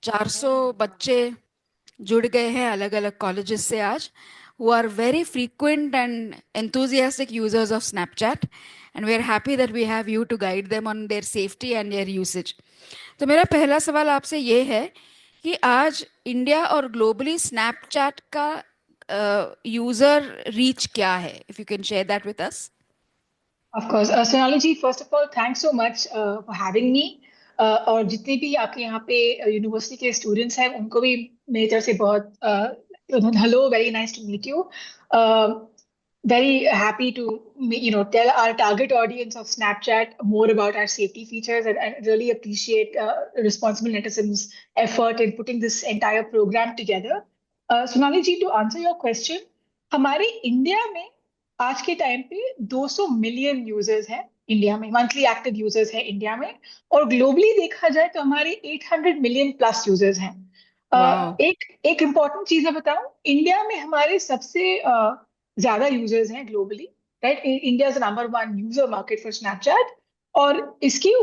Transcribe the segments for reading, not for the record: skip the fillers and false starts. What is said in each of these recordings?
400 बच्चे जुड़ गए हैं अलग अलग कॉलेजेस से आज, who are very frequent and enthusiastic users of Snapchat, and we are happy that we have you to guide them on their safety and their usage. तो मेरा पहला सवाल आपसे ये है कि आज इंडिया और ग्लोबली स्नैपचैट का यूजर रीच क्या है, if you can share that with us. Of course. Sonali ji, first of all, thanks so much for having me. और जितने भी आपके यहाँ पे यूनिवर्सिटी के स्टूडेंट्स हैं उनको भी मेरी तरफ से बहुत hello, very nice to meet you. Very happy to tell our target audience of Snapchat more about our safety features, and really appreciate Responsible Netizen's effort in putting this entire program together. Sonali ji, to answer your question, हमारे India में आज के time पे 200 million users हैं India में, monthly active users हैं India में. और ग्लोबली देखा जाए तो हमारे 800 मिलियन प्लस यूजर्स हैं. वाह. एक एक इम्पॉर्टेंट चीज मैं बताऊं, इंडिया में हमारे सबसे ज्यादा यूजर्स हैं globally. Right, India is number one user market for Snapchat. और इसकी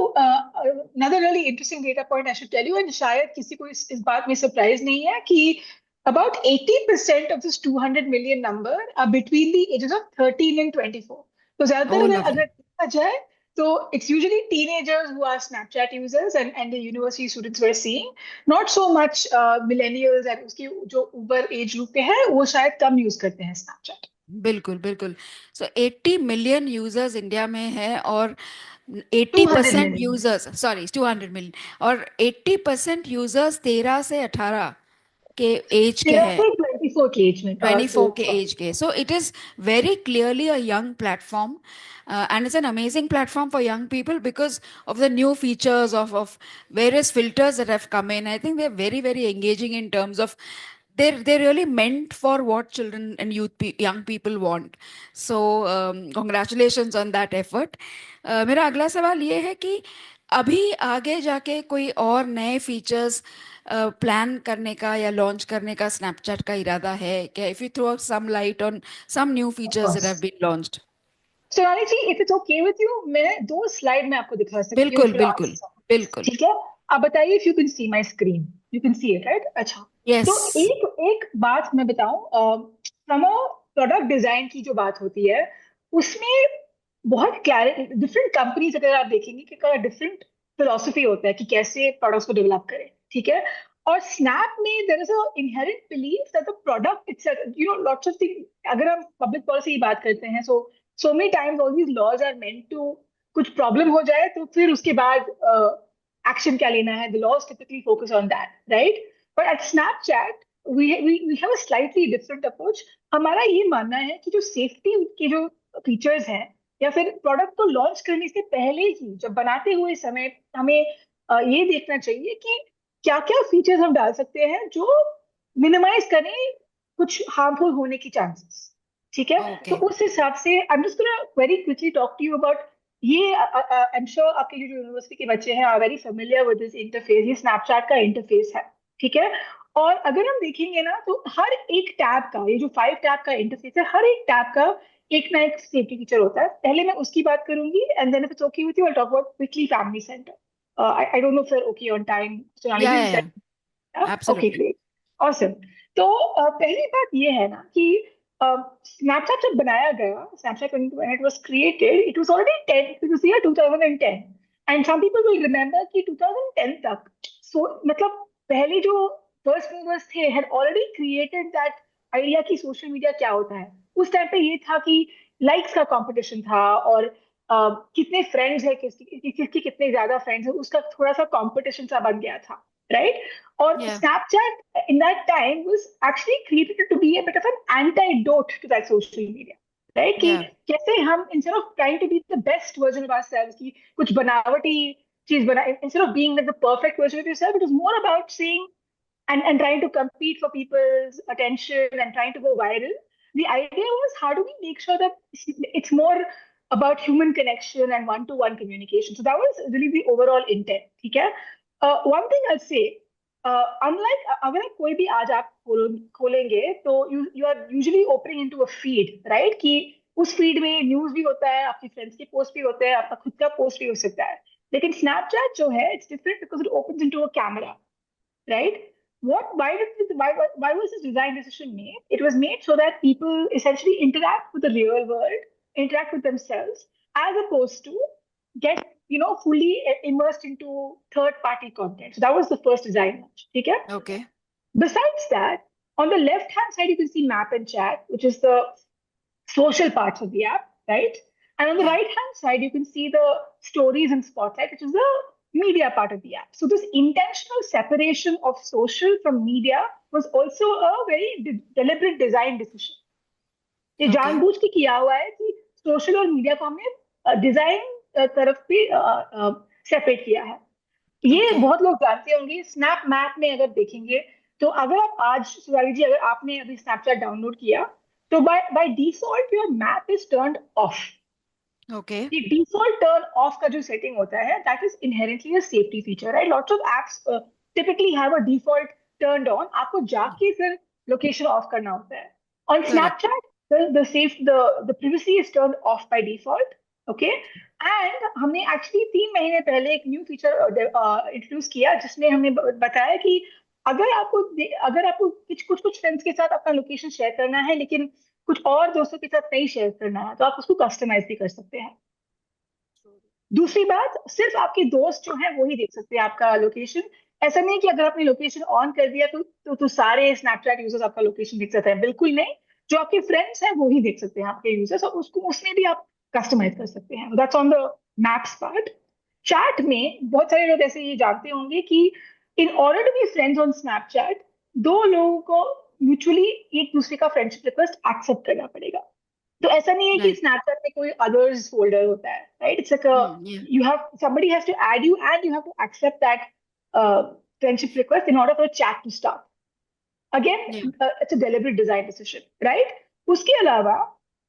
another really interesting data point I should tell you, and शायद किसी को इस बात में सरप्राइज नहीं है कि about 80% of this 200 million number are between the ages of 13 and 24. तो ज्यादातर ओ अगर लवली. अगर देखा जाए तो it's usually teenagers who are Snapchat users, and the university students we're seeing. Not so much millennials, and उसकी जो ऊपर एज ग्रुप के हैं वो शायद कम यूज करते हैं Snapchat. बिल्कुल बिल्कुल. सो 80 मिलियन यूजर्स इंडिया में है, और 200 80% million. यूजर्स, सॉरी 200 मिलियन, और 80% यूजर्स 13 से 18 के एज के 13 हैं. से 24 के एज में. 24 के एज के. So it is very clearly a young platform, and it's an amazing platform for young people because of the new features of various filters that have come in. I think they're very very engaging in terms of they're really meant for what children and young people want. So congratulations on that effort. मेरा अगला सवाल ये है कि अभी आगे जाके कोई और नए फीचर्स प्लान करने का या लॉन्च करने का स्नैपचैट का इरादा है क्या? If you throw some light on some new Of features that have course. Been launched. Sonali ji, if it's okay with you, मैं दो स्लाइड में आपको दिखा सकती हूँ, बिल्कुल इफ यू बिल्कुल आंसर. बिल्कुल. ठीक है. आप बताइए if you can see my screen. You can see it, right? अच्छा. यस. तो एक एक बात मैं बताऊं, फ्रॉम अ प्रोडक्ट डिजाइन की जो बात होती है उसमें बहुत क्लैरिटी, डिफरेंट कंपनीज अगर आप देखेंगे कि डिफरेंट फिलोसफी होता है कि कैसे प्रोडक्ट्स को डेवलप करें. ठीक है. और स्नैप में there is a inherent belief that the product itself, lots of thing. अगर हम पब्लिक पॉलिसी की बात करते हैं, so many times all these laws are meant to, कुछ प्रॉब्लम हो जाए तो फिर उसके बाद एक्शन क्या लेना है. The laws typically focus on that, right? But at Snapchat we have a slightly different approach. हमारा ये मानना है कि जो सेफ्टी के जो फीचर्स हैं, या फिर प्रोडक्ट को लॉन्च करने से पहले ही जब बनाते हुए समय हमें ये देखना चाहिए कि क्या क्या फीचर्स हम डाल सकते हैं जो मिनिमाइज करें कुछ हार्मफुल होने की चांसेस. ठीक है. तो ओके. उस हिसाब से I am just gonna very quickly talk to you about ये. आई एम श्योर आपके जो यूनिवर्सिटी के बच्चे हैं are very familiar with this interface. ये स्नैपचैट का इंटरफेस है. ठीक है. और अगर हम देखेंगे ना तो हर एक टैब का, ये जो 5 टैब का इंटरफेस है, हर एक टैब का एक ना एक सेफ्टी फीचर होता है. पहले मैं उसकी बात करूंगी, and then if it's okay with you I talk about quickly family centre. I don't know if you are okay on time. Sonali या जी, या ओके, एब्सोल्युटली. Great, awesome. तो पहली बात ये है ना कि स्नैपचैट जब बनाया गया, Snapchat when it was created, it was already 10, it was year 2010. and some people will remember कि 2010 तक, मतलब पहले जो फर्स्ट मूवर्स थे had already created that idea कि सोशल मीडिया क्या होता है. उस टाइम पे ये था कि लाइक्स का कंपटीशन था, और कितने फ्रेंड्स है, किसकी कितने ज्यादा फ्रेंड्स है, उसका थोड़ा सा कंपटीशन सा बन गया था. राइट. और या Snapchat in that time was actually created to be a bit of an antidote to that social media. Right? कि या कैसे हम instead of trying to be the best version of ourselves, कि कुछ बनावटी चीज बना, instead of being like the perfect version of yourself, it was more about saying and trying to compete for people's attention and trying to go viral. The idea was, how do we make sure that it's more about human connection and one-to-one communication? So that was really the overall intent. ठीक है. One thing I'll say, unlike अगर कोई भी आज आप खोलेंगे तो you are usually opening into a feed, right? कि उस फीड में न्यूज भी होता है, आपके फ्रेंड्स के पोस्ट भी होते हैं, आपका खुद का पोस्ट भी हो सकता है. लेकिन स्नैपचैट जो है, it's different because it opens into a camera. right? Why was this design decision made? It was made so that people essentially interact with the real world, interact with themselves, as opposed to get fully immersed into third party content. So that was the first design launch. Okay? Okay. Besides that, on the left hand side you can see map and chat, which is the social parts of the app, right? And on the Yeah. right hand side, you can see the stories and spotlight, which is the media part of the app. So this intentional separation of social from media was also a very deliberate design decision. ये Okay. जानबूझ के किया हुआ है कि social और media को हमने डिजाइन तरफ पे सेपरेट किया है. ये Okay. बहुत लोग जानते होंगे. स्नैप मैप में अगर देखेंगे तो अगर आप आज शिवाली जी अगर आपने अभी स्नैपचैट डाउनलोड किया तो by default your map is turned of. Okay. ये डिफॉल्ट टर्न ऑफ का जो सेटिंग होता है that is inherently a safety feature, right? Lots of apps typically have a default turned on. आपको जाके फिर लोकेशन ऑफ करना होता है. On Correct. Snapchat the privacy is turned off by default. Okay. And हमने actually 3 महीने पहले एक न्यू फीचर इंट्रोड्यूस किया जिसमें हमने बताया कि अगर आपको कुछ कुछ फ्रेंड्स के साथ अपना लोकेशन शेयर करना है लेकिन कुछ और दोस्तों के साथ नहीं शेयर करना है तो आप उसको कस्टमाइज भी कर सकते हैं. दूसरी बात, सिर्फ आपके दोस्त जो हैं वो ही देख सकते हैं आपका लोकेशन. ऐसा नहीं कि अगर आपने लोकेशन ऑन कर दिया तो सारे स्नैपचैट यूजर्स आपका लोकेशन देख सकते हैं. बिल्कुल नहीं. जो आपके फ्रेंड्स हैं वो ही देख सकते हैं आपके यूजर्स, और उसको उसमें भी आप कस्टमाइज कर सकते हैं. That's on the maps part. Chat में बहुत सारे लोग ऐसे ये जानते होंगे कि in order to be friends on Snapchat दो लोगों को म्यूचुअली एक दूसरे का फ्रेंडशिप रिक्वेस्ट एक्सेप्ट करना पड़ेगा. तो ऐसा नहीं है कि Right. स्नैपचैट में कोई अदर्स फोल्डर होता है, right? It's like Yeah. you have somebody has to add you and you have to accept that friendship request in order for a chat to start. Again, Yeah. it's a deliberate design decision, right? उसके अलावा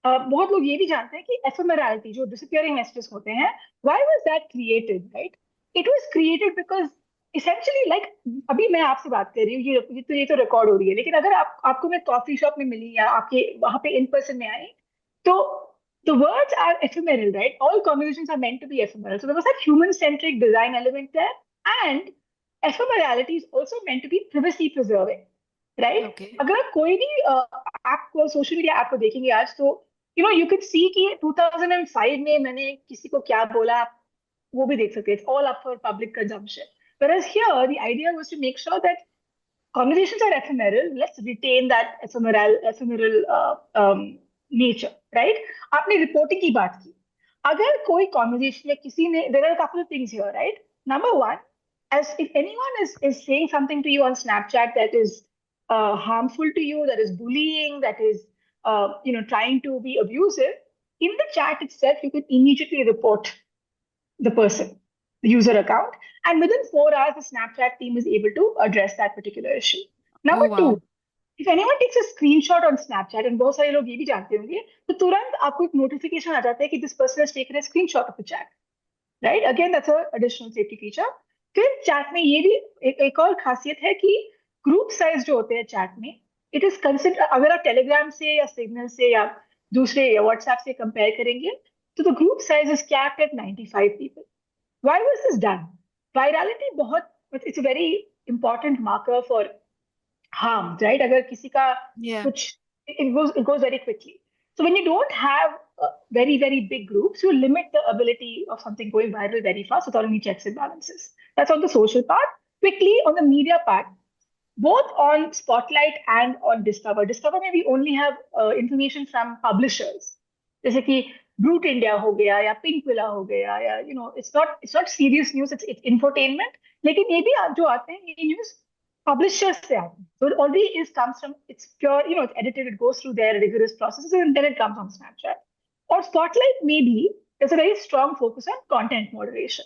बहुत लोग ये भी जानते हैं कि ephemerality जो disappearing messages होते हैं, why was that created, right? It was created because essentially like अभी मैं आपसे बात कर रही हूँ, ये तो रिकॉर्ड हो रही है, लेकिन अगर आपको मैं कॉफी शॉप में मिली या आपके वहां पे इन पर्सन में आई तो the words are ephemeral, right? All conversations are meant to be ephemeral. So there was that human-centric design element there, and ephemerality is also meant to be privacy preserving, right? Okay. अगर आप कोई भी app को social media app को देखेंगे आज तो you could see कि 2005 में मैंने किसी को क्या बोला आप वो भी देख सकते हैं. It's all up for public consumption. Whereas here the idea was to make sure that conversations are ephemeral. Let's retain that ephemeral nature, right? आपने रिपोर्टिंग की बात की. अगर कोई conversation या किसी ने, there are a couple of things here, right? Number one, as if anyone is saying something to you on Snapchat that is harmful to you, that is bullying, that is trying to be abusive, in the chat itself you can immediately report the person, the user account, and within 4 hours, the Snapchat team is able to address that particular issue. Oh, Number wow. two, if anyone takes a screenshot on Snapchat, and बहुत सारे लोग ये भी जानते होंगे, तो तुरंत आपको एक notification आ जाता है कि this person has taken a screenshot of the chat, right? Again, that's an additional safety feature. फिर chat में ये भी एक और खासियत है कि group size जो होते हैं chat में, it is considered, अगर आप Telegram से या Signal से या दूसरे WhatsApp से compare करेंगे, तो the group size is capped at 95 people. Why was this done? Virality it's a very important marker for harm, right? अगर किसी का Yeah. कुछ it goes very quickly. So when you don't have very very big groups, you limit the ability of something going viral very fast without any checks and balances. That's on the social part. Quickly on the media part, both on Spotlight and on Discover. Discover में we only have information from publishers. जैसे कि brute India हो गया या pink villa हो गया या it's not serious news, it's infotainment. लेकिन ये भी जो आते हैं ये न्यूज publishers से आते हैं. So it already comes from, it's pure, it's edited, it goes through their rigorous processes and then it comes on Snapchat. Or Spotlight maybe there's a very strong focus on content moderation.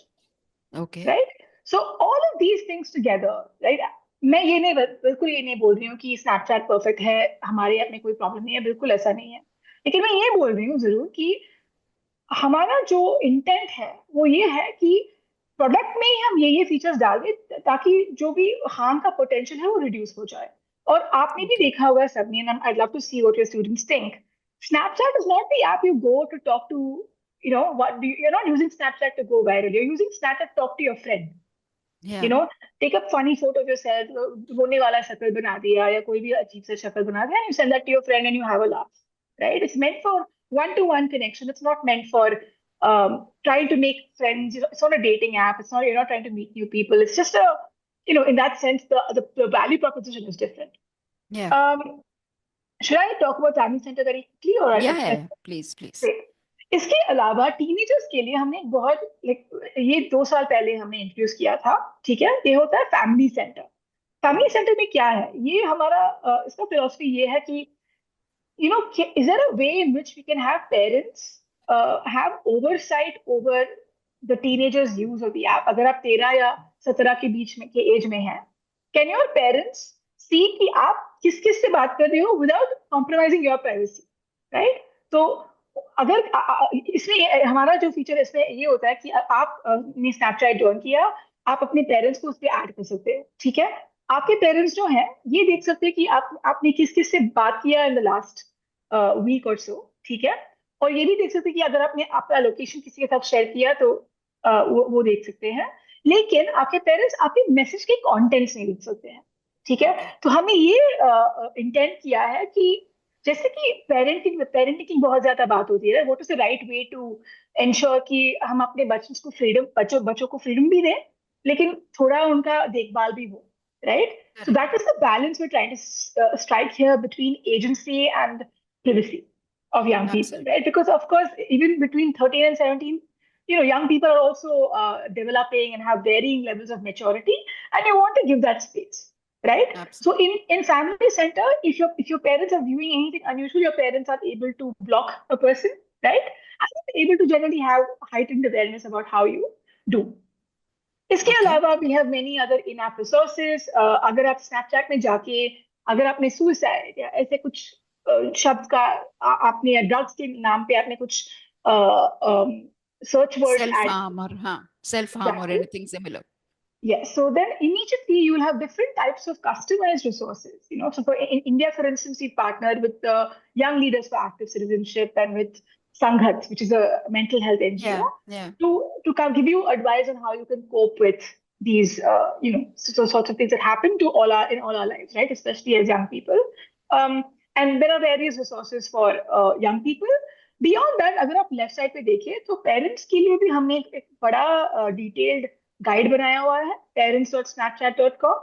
Okay. Right? So all of these things together, right? मैं बिल्कुल ये नहीं बोल रही हूँ कि Snapchat perfect है, हमारे ऐप में कोई प्रॉब्लम नहीं है, बिल्कुल ऐसा नहीं है. लेकिन मैं ये बोल रही हूँ जरूर कि हमारा जो इंटेंट है वो ये है कि प्रोडक्ट में ही हम ये फीचर्स डाल दें ताकि जो भी हार्म का पोटेंशियल है वो रिड्यूस हो जाए. और आपने भी Okay. देखा होगा सबने, and I love to see what your students think. Snapchat is not the app you go to talk to, you're not using Snapchat to go viral. You're using Snapchat to talk to your friend. Yeah. Take a funny photo of yourself, रोने वाला शक्ल बना दिया या कोई भी अजीब सा शक्ल बना दिया, and you send that to your friend and you have a laugh, right? It's meant for one to one connection. It's not meant for trying to make friends. It's not a dating app. It's not, you're not trying to meet new people. It's just a, in that sense, the value proposition is different. Yeah. um should I talk about family center very quickly, or Yeah, yeah, yeah. Please, please. Great. इसके अलावा teenagers के लिए हमने एक बहुत like ये 2 साल पहले हमने इंट्रोड्यूस किया था, ठीक है? ये होता है फैमिली सेंटर। फैमिली सेंटर में क्या है, ये हमारा इसका फिलोसफी ये है कि is there a way in which we can have parents have oversight over the teenagers use of the app? अगर आप 13 या 17 के बीच में के एज में हैं, can your parents see कि आप किस किस से बात कर रहे हो without compromising your privacy, right? तो अगर इसमें हमारा जो फीचर इसमें ये होता है कि आप ने स्नैपचैट ज्वाइन किया, आप अपने पेरेंट्स को उस पर ऐड कर सकते हैं, ठीक है? आपके पेरेंट्स जो हैं ये देख सकते हैं कि आपने किस किस से बात किया इन द लास्ट वीक और सो, ठीक है? और ये भी देख सकते हैं कि अगर आपने आपका लोकेशन किसी के साथ शेयर किया तो वो देख सकते हैं। लेकिन आपके पेरेंट्स आपके मैसेज के कंटेंट्स नहीं देख सकते हैं, ठीक है? तो हमने ये इंटेंट किया है कि जैसे कि पेरेंटिंग की बहुत ज्यादा बात होती है, what is the right way to ensure कि हम अपने बच्चों को फ्रीडम भी दें, लेकिन थोड़ा उनका देखभाल भी हो, right? So Correct. that is the balance we're trying to strike here between agency and privacy of young people, Absolutely. right? Because of course, even between 13 and 17, young people are also developing and have varying levels of maturity, and you want to give that space, right? So Absolutely. in family center, if your parents are viewing anything unusual, your parents are able to block a person, right? And they're able to generally have heightened awareness about how you do. इसके Okay. अलावा we have many other in app resources. अगर आप Snapchat में जाके अगर आपने suicide या ऐसे कुछ शब्द का आपने या ड्रग्स के नाम पे आपने कुछ search words Self add harm or self harm or किया, anything similar. yes, so then immediately you will have different types of customized resources. So for in India, for instance, we partnered with the Young Leaders for Active Citizenship and with Sanghat, which is a mental health NGO, Yeah. Yeah. to kind of give you advice on how you can cope with these sorts of things that happen to in all our lives, right? Especially as young people. Um, and there are various resources for young people. Beyond that, अगर आप left side पे देखिए तो parents के लिए भी हमने एक बड़ा डिटेल्ड गाइड बनाया हुआ है, parents.snapchat.com।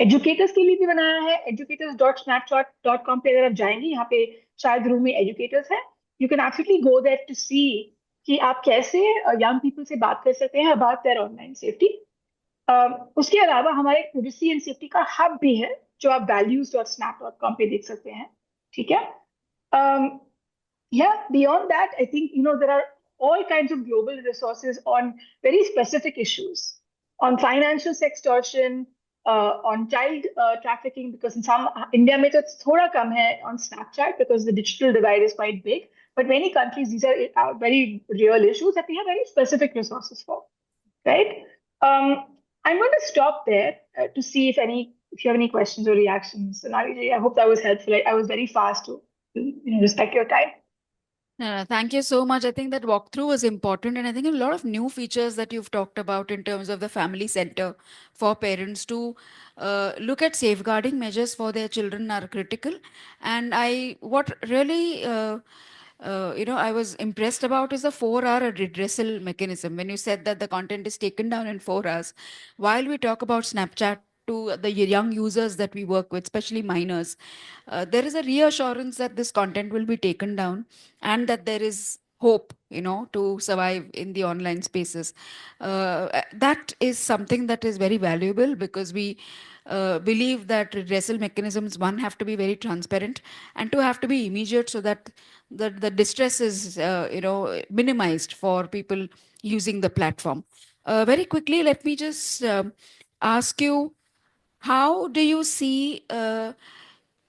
एजुकेटर्स के लिए भी बनाया है, educators.snapchat.com पे अगर आप जाएंगे, यहाँ पे शायद रूम में एजुकेटर्स है, you can actually go there to see कि आप कैसे यंग पीपल से बात कर सकते हैं अबाउट देयर ऑनलाइन सेफ्टी। उसके अलावा हमारे प्रिवेसी एंड सेफ्टी का हब भी है जो आप values.snap.com पे देख सकते हैं, ठीक है? um, yeah, beyond that, I think, there are all kinds of global resources on very specific issues, on financial sextortion, on child trafficking, because in some India mein to thoda kam hai on Snapchat because the digital divide is quite big, but many countries these are very real issues that we have very specific resources for, right? um, I'm going to stop there to see if you have any questions or reactions. And I hope that was helpful. I was very fast to respect your time. No, no, thank you so much. I think that walkthrough was important, and I think a lot of new features that you've talked about in terms of the family center for parents to look at safeguarding measures for their children are critical. And what really, I was impressed about is the 4 hour redressal mechanism. When you said that the content is taken down in 4 hours, while we talk about Snapchat to the young users that we work with, especially minors, there is a reassurance that this content will be taken down and that there is hope, to survive in the online spaces. That is something that is very valuable because we believe that redressal mechanisms, one, have to be very transparent and two, have to be immediate so that the distress is, minimized for people using the platform. Very quickly, let me just ask you, how do you see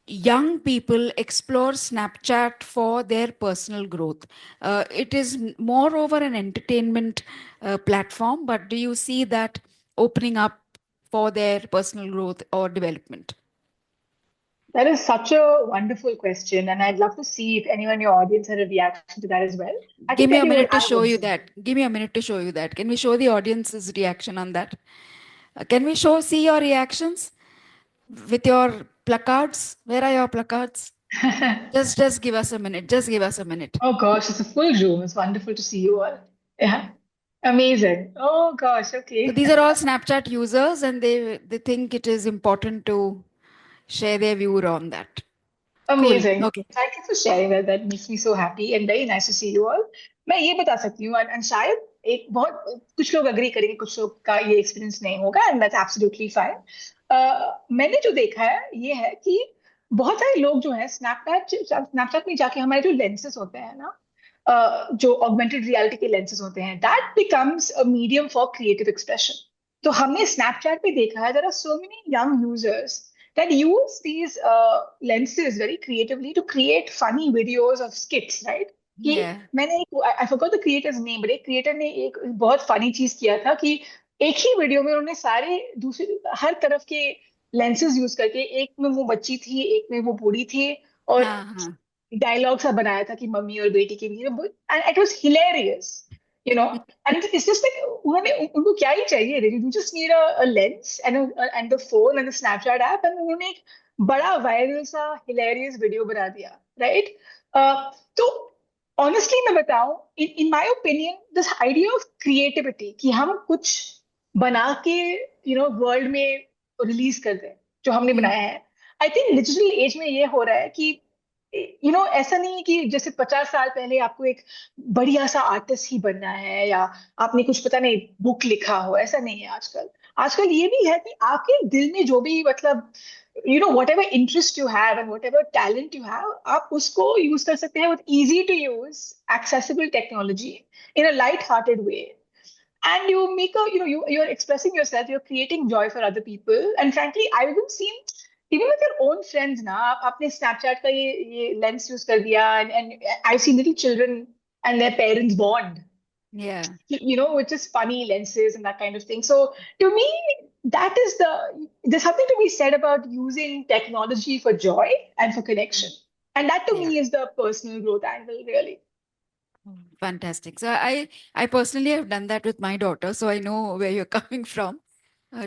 young people explore Snapchat for their personal growth? It is moreover an entertainment platform, but do you see that opening up for their personal growth or development? That is such a wonderful question, and I'd love to see if anyone in your audience had a reaction to that as well. I can Give me tell a you what minute to I've show you observed. that. Give me a minute to show you that. Can we show the audience's reaction on that? Can we see your reactions with your placards? Where are your placards? Just give us a minute. Just give us a minute. Oh gosh, it's a full room. It's wonderful to see you all. Yeah. Amazing. Oh gosh, So okay. these are all Snapchat users, and they think it is important to share their view on that. Cool. Amazing. Okay. Thank you for sharing that. That makes me so happy and very nice to see you all. मैं ये बता सकती हूँ and शायद एक बहुत कुछ लोग अग्री करेंगे, कुछ लोग का ये एक्सपीरियंस नहीं होगा and that's absolutely fine. मैंने जो देखा है ये है कि बहुत सारे लोग जो है स्नैपचैट में जाके हमारे जो लेंसेज होते हैं ना, जो ऑगमेंटेड रियलिटी के लेंसेज होते हैं, that becomes a medium for creative expression. तो हमने स्नैपचैट पे देखा है there are so many young users that use these lenses very creatively to create funny videos of skits, right? कि Yeah. मैंने एक I forgot the creator's name, but एक creator ने एक बहुत फनी चीज किया था कि एक ही वीडियो में उन्होंने सारे दूसरे हर तरफ के लेंसेज यूज करके, एक में वो बच्ची थी, एक में वो बूढ़ी थी, और हाँ हाँ. डायलॉग सा बनाया था कि मम्मी और बेटी के बीच में, and it was hilarious, you know. And it's just like उन्होंने उनको क्या ही चाहिए, you just need a lens and the phone and the Snapchat app, and उन्होंने एक बड़ा वायरल सा हिलेरियस वीडियो बना दिया, राइट? तो ऑनेस्टली मैं बताऊं, in my opinion this idea of creativity कि हम कुछ बना के वर्ल्ड में रिलीज कर दें जो हमने हम्म. बनाया है, आई थिंक डिजिटल एज में ये हो रहा है कि ऐसा नहीं है कि जैसे 50 साल पहले आपको एक बढ़िया सा आर्टिस्ट ही बनना है या आपने कुछ पता नहीं बुक लिखा हो, ऐसा नहीं है आजकल. आजकल ये भी है कि आपके दिल में जो भी मतलब whatever interest you have and whatever talent you have, आप उसको यूज कर सकते हैं with easy to use accessible technology in a light hearted way. And you make a you're expressing yourself, you're creating joy for other people, and frankly I've even seen even with your own friends ना, आप आपने Snapchat का ये lens use कर दिया, and I've seen little children and their parents bond, Yeah. which is funny lenses and that kind of thing. So to me, that is there's something to be said about using technology for joy and for connection, and that to Yeah. me is the personal growth angle, really. Fantastic. So I personally have done that with my daughter, so I know where you're coming from.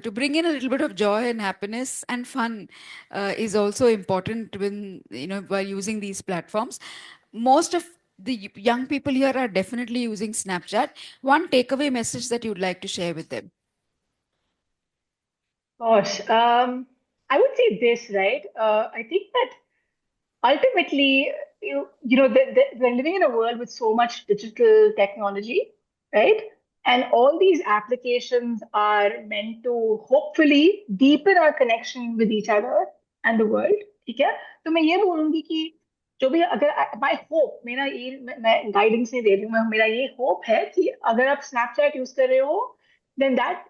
To bring in a little bit of joy and happiness and fun is also important when while using these platforms. Most of the young people here are definitely using Snapchat. One takeaway message that you'd like to share with them. Gosh, I would say this, right? I think that ultimately, we're living in a world with so much digital technology, right? And all these applications are meant to hopefully deepen our connection with each other and the world. ठीक है? तो मैं ये बोलूंगी कि जो भी अगर माय होप, मेरा ये मैं गाइडेंस नहीं दे रही हूँ, मेरा ये होप है कि अगर आप स्नैपचैट यूज कर रहे हो, then that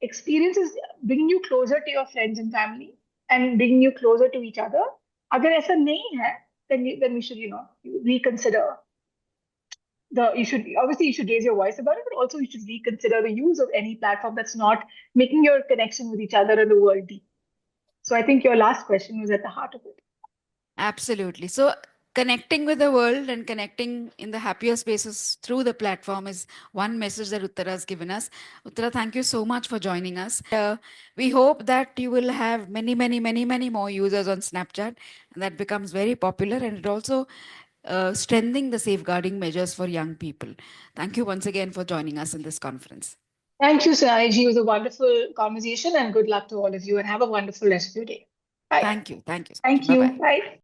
experience is bringing you closer to your friends and family and bringing you closer to each other. अगर ऐसा नहीं है, then we should reconsider you should obviously you should raise your voice about it, but also you should reconsider the use of any platform that's not making your connection with each other and the world deep. So I think your last question was at the heart of it. Absolutely. So connecting with the world and connecting in the happier spaces through the platform is one message that Uttara has given us. Uttara, thank you so much for joining us. We hope that you will have many, many, many, many more users on Snapchat, and that becomes very popular, and it also strengthening the safeguarding measures for young people. Thank you once again for joining us in this conference. Thank you, Sonali. It was a wonderful conversation, and good luck to all of you, and have a wonderful rest of your day. Bye. Thank you. Thank you so much. Thank Bye you. bye. Bye.